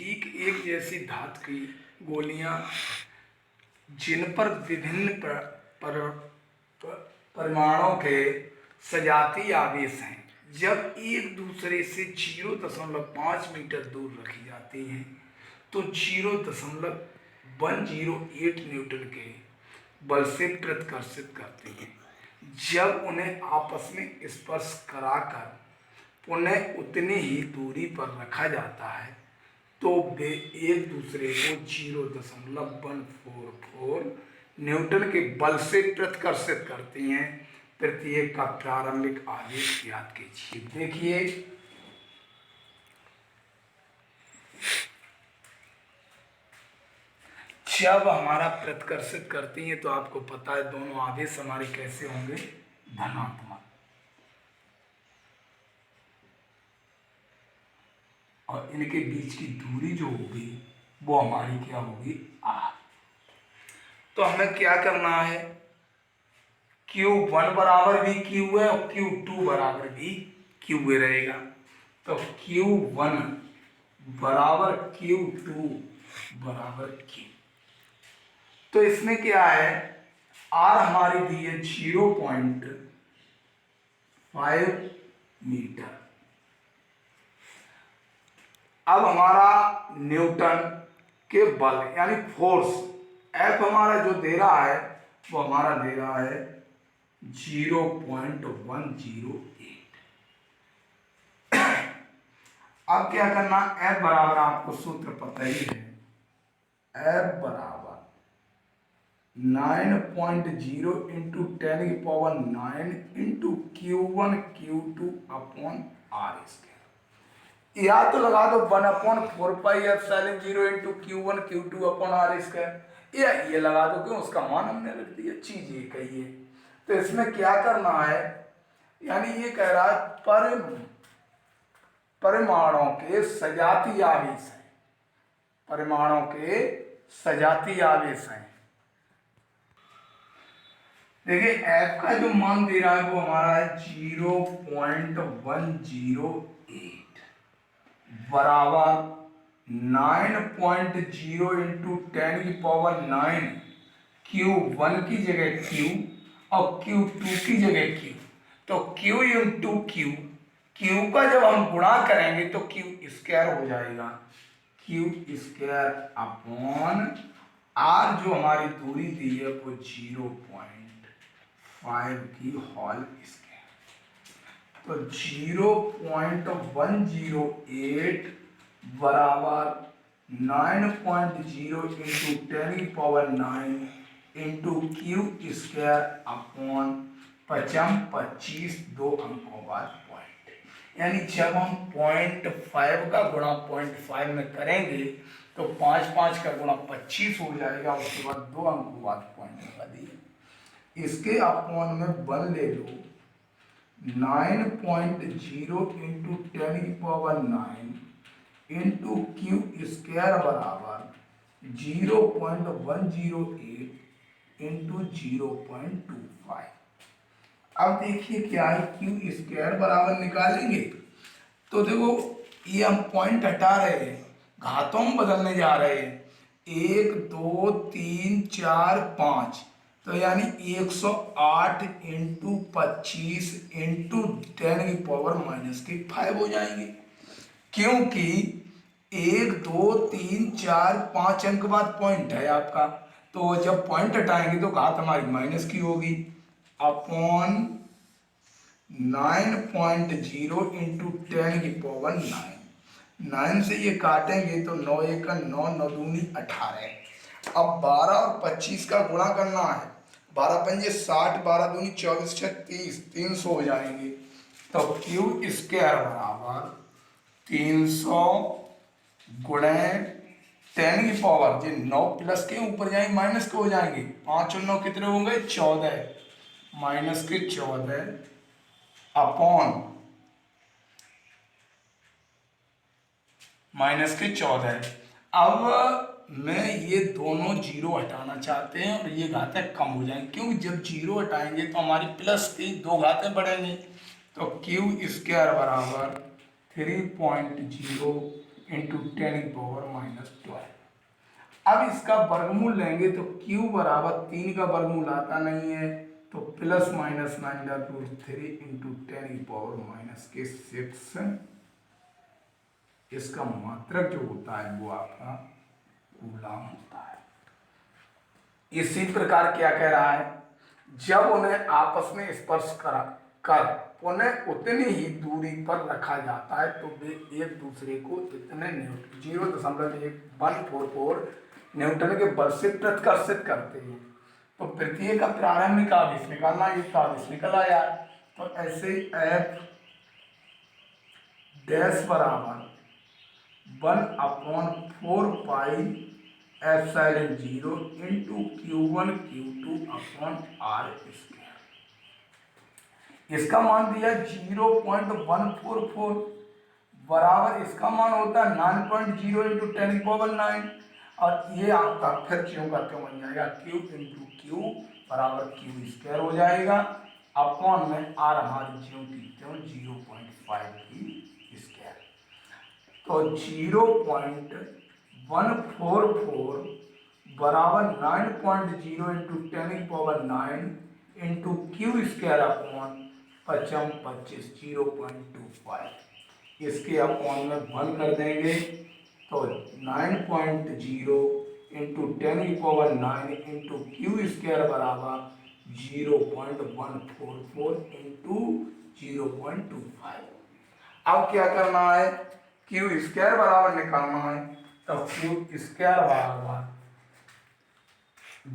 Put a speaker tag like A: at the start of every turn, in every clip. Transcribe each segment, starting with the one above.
A: ठीक एक जैसी धातु की गोलियां जिन पर विभिन्न परिमाणों के सजातीय आवेश हैं, जब एक दूसरे से 0.5 मीटर दूर रखी जाती हैं तो 0.108 न्यूटन के बल से प्रतिकर्षित करती हैं। जब उन्हें आपस में स्पर्श कराकर पुनः उतनी ही दूरी पर रखा जाता है तो वे एक दूसरे को 0.144 न्यूटन के बल से प्रतिकर्षित करती हैं। प्रत्येक का प्रारंभिक आवेश ज्ञात कीजिए। देखिए जब हमारा प्रतिकर्षित करती हैं तो आपको पता है दोनों आवेश हमारे कैसे होंगे, धनात्मक, और इनके बीच की दूरी जो होगी वो हमारी क्या होगी, r। तो हमें क्या करना है, Q1 बराबर भी Q है और Q2 बराबर भी Q रहेगा। तो Q1 बराबर Q2 बराबर Q। तो इसमें क्या है, R हमारी दी है 0.5 मीटर। अब हमारा न्यूटन के बल यानी फोर्स F हमारा जो दे रहा है वो हमारा दे रहा है 0.108। अब क्या करना, F बराबर आपको सूत्र पता ही है, F बराबर 9.0 into 10⁹ into Q1 Q2 upon R square. या तो लगा दो 1/4πε0 into Q1 Q2 upon R square, या ये लगा दो, क्यों, उसका मान हमने रख दिया, चीज ये कही है। तो इसमें क्या करना है, यानी ये कह रहा है परिमाणों के सजातीय आवेश हैं, परिमाणों के सजातीय आवेश हैं। देखिए F का जो मान दे रहा है वो हमारा है 0.108 बराबर 9.0 इंटू 10⁹ Q1 की जगह Q और Q2 की जगह Q। तो Q इंटू Q, Q का जब हम गुणा करेंगे तो Q स्क्वायर हो जाएगा, Q स्क्वायर अपॉन R जो हमारी दूरी दी है वो 0.5 की होल स्क्वायर। तो 0.108 बराबर 9.0 into 10⁹ into Q square upon 25 दो अंकों बाद पॉइंट, यानी जब हम 0.5 का गुणा 0.5 में करेंगे तो 5 का गुणा 25 हो जाएगा, उसके बाद दो अंकों बाद पॉइंट लगा दिए। इसके अपॉन में 1 ले लो, 9.0 इंटू 10⁹ इंटू Q स्क्वायर बराबर 0.108 इंटू 0.25। अब देखिए क्या है, Q स्क्वायर बराबर निकालेंगे तो देखो ये हम पॉइंट हटा रहे हैं, घातों में बदलने जा रहे हैं, 1 2 3 4 5, तो यानी 108 इंटू 25 इंटू 10⁻⁻5 हो जाएंगे, क्योंकि 1 2 3 4 5 अंक बाद पॉइंट है आपका, तो जब पॉइंट हटाएंगे तो घात हमारी माइनस की होगी, अपॉन 9.0 इंटू 10⁹ 9 से ये काटेंगे तो 9 1 9 9 दूनी 18। अब 12 और 25 का गुणा करना है, 12 पंजे 60, 12 दूनी 24 6 30, 300 हो जाएंगे। तो Q स्क्वायर बराबर 300 गुणे 10⁻, जो 9 प्लस के ऊपर जाएंगे माइनस के हो जाएंगे, 5 और 9 कितने होंगे, 14, माइनस के 14 अपॉन -14। अब मैं ये दोनों जीरो हटाना चाहते हैं और ये घातें कम हो जाएंगी, क्योंकि जब जीरो हटाएंगे तो हमारी प्लस की दो घातें बढ़ेंगी। तो Q स्क्वायर बराबर 3.0 इंटू 10⁻⁻12। अब इसका वर्गमूल लेंगे तो q बराबर 3 का वर्गमूल आता नहीं है, तो +-9/√3 इंटू 10⁻⁻6। इसका मात्रक जो होता है वो आपका कूलाम होता है। इसी प्रकार क्या कह रहा है, जब उन्हें आपस में स्पर्श कर उन्हें उतनी ही दूरी पर रखा जाता है तो वे एक दूसरे को इतने 0.144 न्यूटन के बल से प्रतिकर्षित करते हैं। तो पृथ्वी का प्रारंभिक आवेश निकालना, ये तो आवेश निकल आया। तो ऐसे F डैश बराबर 1/4 pi ε0 into Q1 Q2 upon R square. इसका मान दिया 0.144 बराबर, इसका मान होता है 9.0 इंटू 10⁻⁹ और ये आपका फिर क्यों का क्यों बन जाएगा, Q इंटू क्यू बराबर Q स्क्वायर हो जाएगा अपॉन में R हमारी ज्यों की त्यों 0.5 की स्क्वायर। तो 0.144 बराबर 9.0 into 10⁻⁹ into Q square upon 25 0.25। इसके अपॉन में 1 कर देंगे तो 9.0 इंटू 10⁻⁹ इंटू क्यू स्क्वायर बराबर 0.144 इंटू 0.25। अब क्या करना है, क्यू स्क्वायर बराबर निकालना है, तो क्यू स्क्वायर बराबर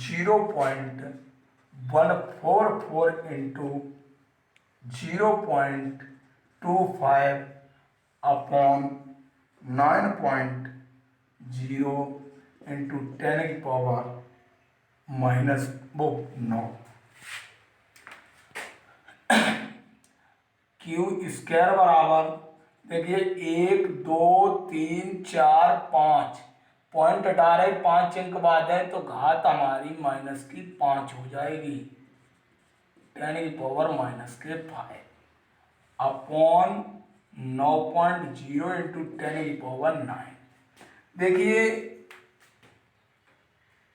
A: 0.144 into 0.25 upon 9.0 into 10⁻⁻9। Q square बराबर देखिए 1 2 3 4 5 पॉइंट हटा रहे 5 अंक बाद है तो घात हमारी -5 हो जाएगी 10⁻⁻5 अपॉन 9.0 इंटू 10⁻⁹। देखिए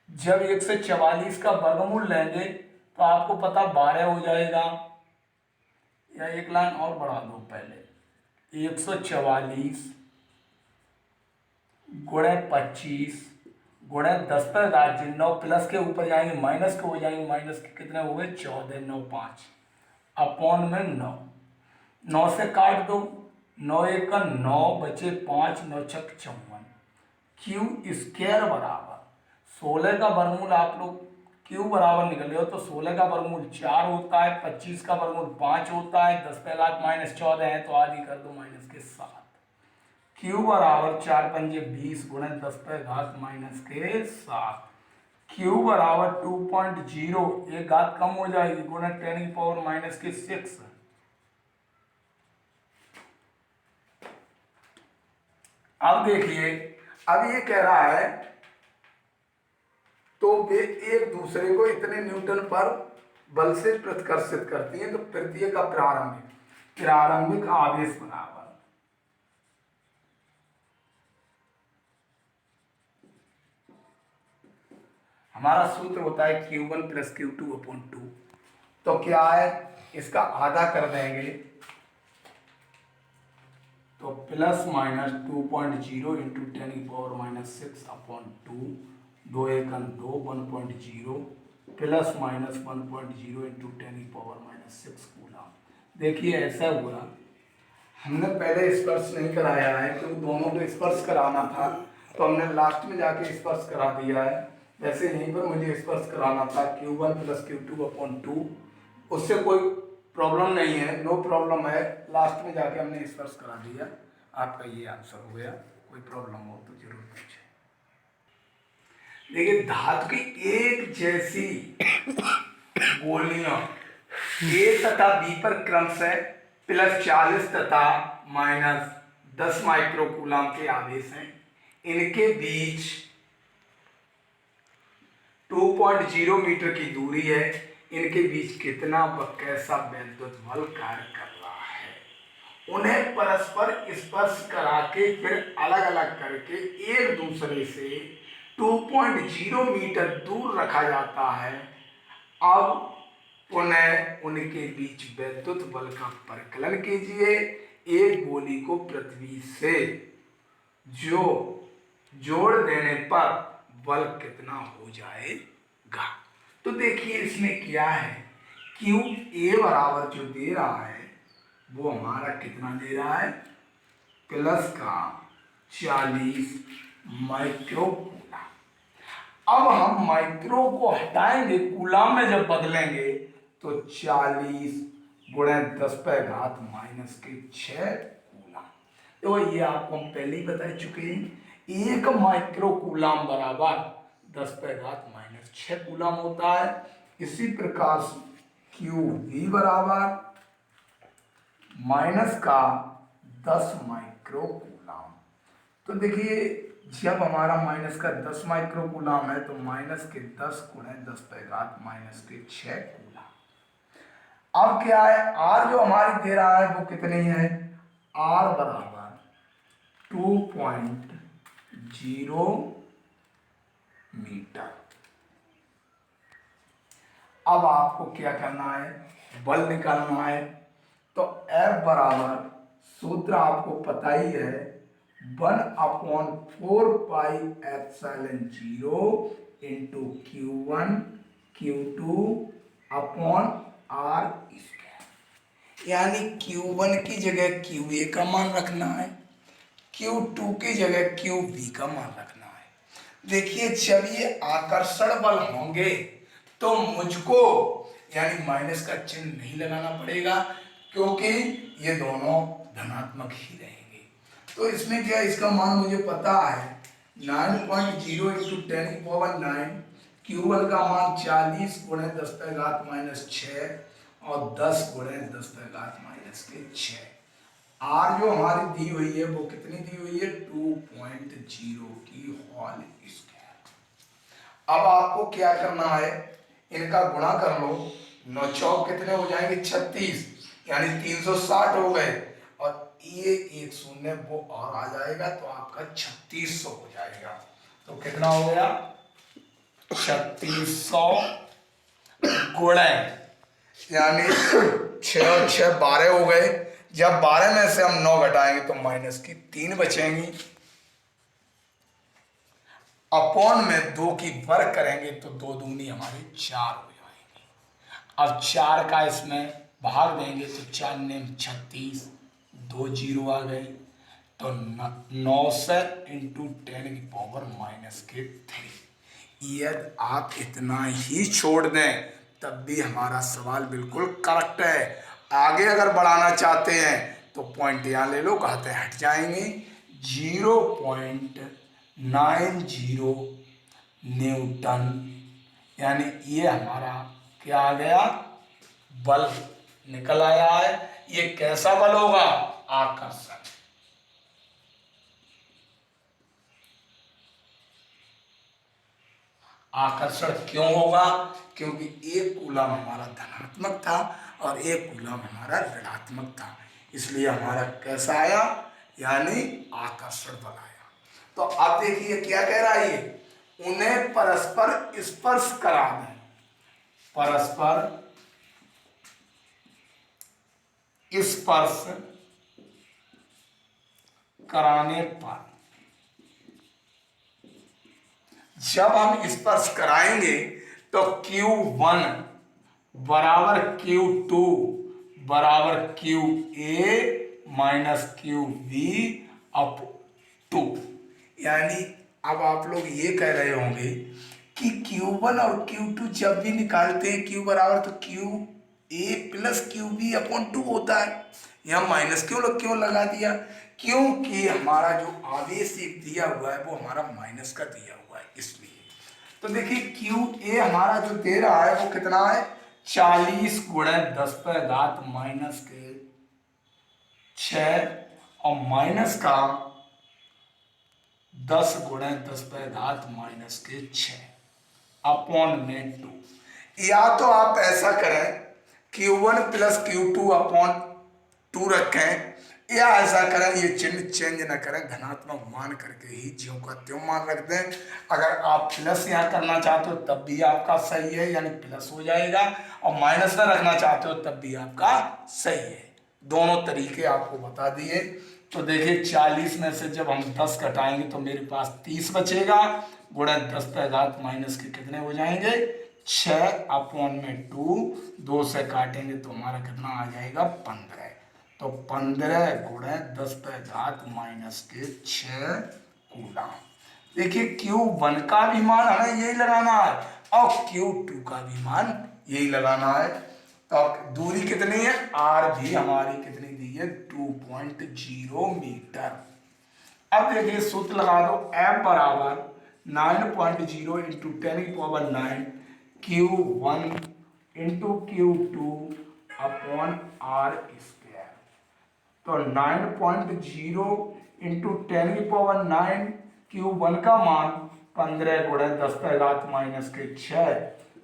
A: जब 144 का वर्गमूल लेंगे तो आपको पता 12 हो जाएगा, या एक लाइन और बढ़ा दो पहले, 144 गुणे 25 गुणे 10 पर राज्य 9 प्लस के ऊपर जाएंगे माइनस के हो जाएंगे, माइनस के कितने हो गए 14 9 5 अपॉन में 9 9 से काट दो 9 1 का 9 बचे 5 9 6 54। क्यू स्क्वायर बराबर 16 का वर्गमूल आप लोग क्यू बराबर निकल हो तो 16 का वर्गमूल 4 होता है, 25 का वर्गमूल 5 होता है, 10 पे घात -14 है तो आदि कर दो -7। क्यू बराबर 4 पंजे 20 गुणे 10 पे घात -7। क्यू बराबर 2.0 एक घात कम हो जाएगी गुणे 10⁻⁻6। अब देखिए अब ये कह रहा है तो वे एक दूसरे को इतने न्यूटन पर बल से प्रतिकर्षित करती हैं। तो पृथ्वी का प्रारंभिक आवेश बराबर हमारा सूत्र होता है Q1 + Q2/2। तो क्या है, इसका आधा कर देंगे तो ±2.0 इंटू 10⁻⁻6/2 2 1 2 1.0 ±1.0 इंटू 10⁻⁻6 कूलम। देखिए ऐसा हुआ, हमने पहले स्पर्श नहीं कराया है क्योंकि दोनों को स्पर्श कराना था तो हमने लास्ट में जाके स्पर्श करा दिया है। वैसे यहीं पर मुझे स्पर्श कराना था Q1 + Q2/2, उससे कोई प्रॉब्लम नहीं है, नो प्रॉब्लम है, लास्ट में जाके हमने स्पर्श करा दिया। आपका ये आंसर हो गया, कोई प्रॉब्लम हो तो जरूर पूछें। देखिए धातु की एक जैसी गोलियां ए तथा बी पर क्रमशः +40 तथा -10 माइक्रोकूलम के आवेश हैं। इनके बीच 2.0 मीटर की दूरी है। इनके बीच कितना व कैसा विद्युत बल कार्य कर रहा है, उन्हें परस्पर स्पर्श करा के फिर अलग अलग करके एक दूसरे से 2.0 मीटर दूर रखा जाता है। अब पुनः उनके बीच वैद्युत बल का परिकलन कीजिए। एक गोली को पृथ्वी से जो जोड़ देने पर बल कितना हो जाएगा। तो देखिए इसमें क्या है, क्यू ए बराबर जो दे रहा है वो हमारा कितना दे रहा है, प्लस का 40 माइक्रो कूलम। अब हम माइक्रो को हटाएंगे, कूलम में जब बदलेंगे तो 40 गुणे 10⁻⁻6 कूलम। तो ये आपको हम पहले ही बता चुके हैं, 1 माइक्रो कूलम बराबर 10⁻⁻6 कूलम होता है। इसी प्रकार से क्यू बी बराबर माइनस का 10 माइक्रो कूलम। तो देखिए जब हमारा माइनस का 10 माइक्रो कूलम है तो माइनस के 10 गुणे 10⁻⁻6 कूलम। अब क्या है, आर जो हमारी दे रहा है वो कितनी है, आर बराबर 2.0 मीटर। अब आपको क्या करना है, बल निकालना है। तो F बराबर सूत्र आपको पता ही है, 1/4πε0 into Q1 Q2 upon R square. यानी Q1 की जगह QA का मान रखना है, Q2 की जगह QB का मान रखना है। देखिए जब ये आकर्षण बल होंगे तो मुझको यानी माइनस का चिन्ह नहीं लगाना पड़ेगा, क्योंकि ये दोनों धनात्मक ही रहेंगे। तो इसमें क्या, इसका मान मुझे पता है 9.0 इंटू 10⁹, Q1 का मान 40 गुणे 10⁻⁻6 और 10 गुणे 10⁻⁻6। आर जो हमारी दी हुई है वो कितनी दी हुई है, 2.0 की होल स्क्वायर। अब आपको क्या करना है, इनका गुणा कर लो, 9 चौक कितने हो जाएंगे 36, यानी 360 हो गए, और ये एक शून्य वो और आ जाएगा तो आपका 3600 हो जाएगा। तो कितना हो गया, 3600 गुणे, यानी 6 और 6 12 हो गए। जब 12 में से हम 9 घटाएंगे तो माइनस की 3 बचेंगी, अपॉन में 2 की वर्ग करेंगे तो 2 दूनी हमारे 4 हो जाएंगे। अब 4 का इसमें भाग देंगे तो 4 ने 36, 2 जीरो आ गई, तो 9 से इंटू 10⁻⁻3। यदि आप इतना ही छोड़ दें तब भी हमारा सवाल बिल्कुल करेक्ट है। आगे अगर बढ़ाना चाहते हैं तो पॉइंट यहाँ ले लो, कहते हट जाएंगे, 0.90 न्यूटन, यानी ये हमारा क्या आ गया, बल निकल आया है। ये कैसा बल होगा, आकर्षण। आकर्षण क्यों होगा, क्योंकि एक कूलम हमारा धनात्मक था और एक कूलम हमारा ऋणात्मक था, इसलिए हमारा कैसा आया, यानी आकर्षण बल आया। तो अब देखिए क्या कह रहा है, ये उन्हें परस्पर स्पर्श करा दें, परस्पर स्पर्श कराने पर, जब हम स्पर्श कराएंगे तो Q1 बराबर Q2 बराबर QA माइनस QB अप 2। यानी अब आप लोग ये कह रहे होंगे कि Q1 और Q2 जब भी निकालते हैं Q बराबर तो QA प्लस QB अपॉन 2 होता है, यहाँ माइनस क्यों लगा दिया, क्योंकि हमारा जो आवेश एक दिया हुआ है वो हमारा माइनस का दिया हुआ है, इसलिए। तो देखिए QA हमारा जो दे रहा है वो कितना है, 40 गुणे 10⁻⁻6 और माइनस का 10 गुणे 10⁻⁻6 अपॉन में 2। या तो आप ऐसा करें Q1 प्लस Q2 अपॉन 2 रखें, या ऐसा करें, ये चिन्ह चेंज न करें, धनात्मक मान करके ही ज्यों का त्यों मान रख दें। अगर आप प्लस यहाँ करना चाहते हो तब भी आपका सही है, यानी प्लस हो जाएगा, और माइनस में रखना चाहते हो तब भी आपका सही है। दोनों तरीके आपको बता दिए। तो देखिए 40 में से जब हम 10 घटाएंगे तो मेरे पास 30 बचेगा, गुणा 10 पे घात माइनस के कितने हो जाएंगे 6/2, 2 से काटेंगे तो हमारा कितना आ जाएगा 15। तो 15 गुणा 10 पे घात माइनस के 6 कूलम। देखिए Q1 का भी मान हमें यही लगाना है और Q2 का भी मान यही लगाना है। तो दूरी कितनी है, R भी हमारी कितनी दी है 2.0 मीटर। अब देखिए सूत्र लगा दो, F बराबर 9.0 into 10⁹ Q1 into Q2 upon R square. तो 9.0 इंटू 10⁹ Q1 का मान 15 गुणा 10 पे घात माइनस के 6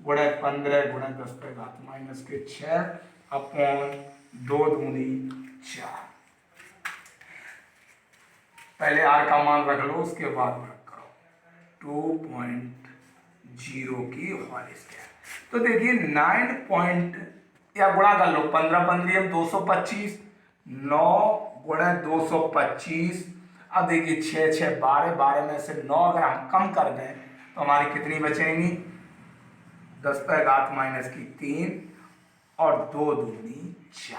A: गुणा 15 गुणा 10 पे घात माइनस के 6 अपॉन 2 दूनी 4। पहले R का मान रख लो, उसके बाद रख करो 2.0 की होल स्क्वायर। तो देखिए 9 या गुणा कर लो, 15 15 225, 9 गुणा 225। अब देखिए 6 6 12, 12 में से 9 अगर हम कम कर दें तो हमारी कितनी बचेंगी 10 पे घात माइनस की 3 और 2 दूनी 4।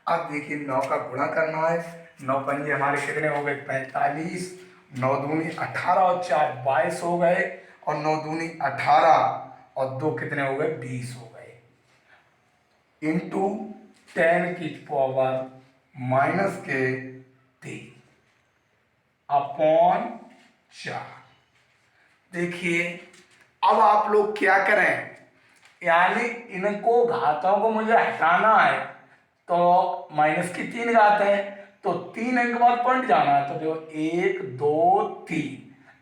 A: अब देखिए 9 का गुणा करना है, 9 पंजे हमारे कितने हो गए 45, 9 दूनी 18 और 4 22 हो गए, और 9 दूनी 18 और 2 कितने हो गए 20 हो गए, इंटू 10 की पावर माइनस के 3 अपॉन 4। देखिए अब आप लोग क्या करें, यानी इनको घातों को मुझे हटाना है, तो माइनस की 3 घात है, तो 3 के बाद पॉइंट जाना है, तो देखो 1 2 3,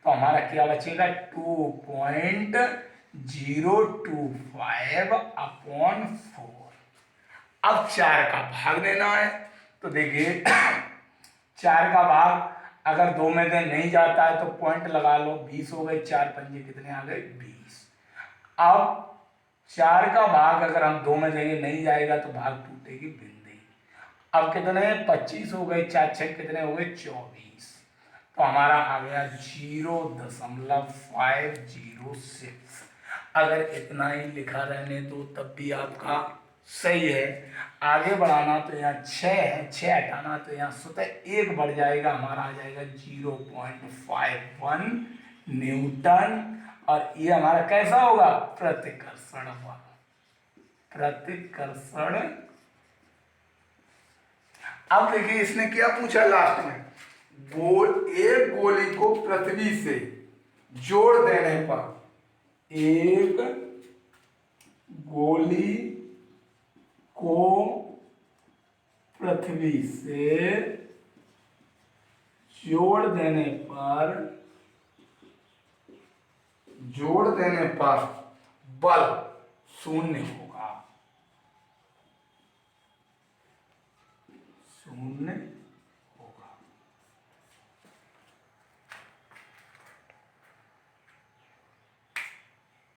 A: तो हमारा क्या बचेगा 2.025 अपॉन 4। अब 4 का भाग देना है, तो देखिए 4 का भाग अगर 2 में से नहीं जाता है तो पॉइंट लगा लो, 20 हो गए, 4 पंजे कितने आ गए 20। अब 4 का भाग अगर हम 2 में जगह नहीं जाएगा तो भाग टूटेगी बिंदी। अब कितने 25 हो गए, 4 6 कितने हो गए 24, तो हमारा आ गया 0.506। अगर इतना ही लिखा रहने दो तब भी आपका सही है। आगे बढ़ाना तो यहाँ 6 है, 6 हटाना तो यहाँ स्वतः 1 बढ़ जाएगा, हमारा आ जाएगा 0.51 न्यूटन। और ये हमारा कैसा होगा प्रतिकर्षण बल, प्रतिकर्षण। अब देखिए इसने क्या पूछा लास्ट में, एक गोली को पृथ्वी से जोड़ देने पर, एक गोली को पृथ्वी से जोड़ देने पर बल 0 होगा, 0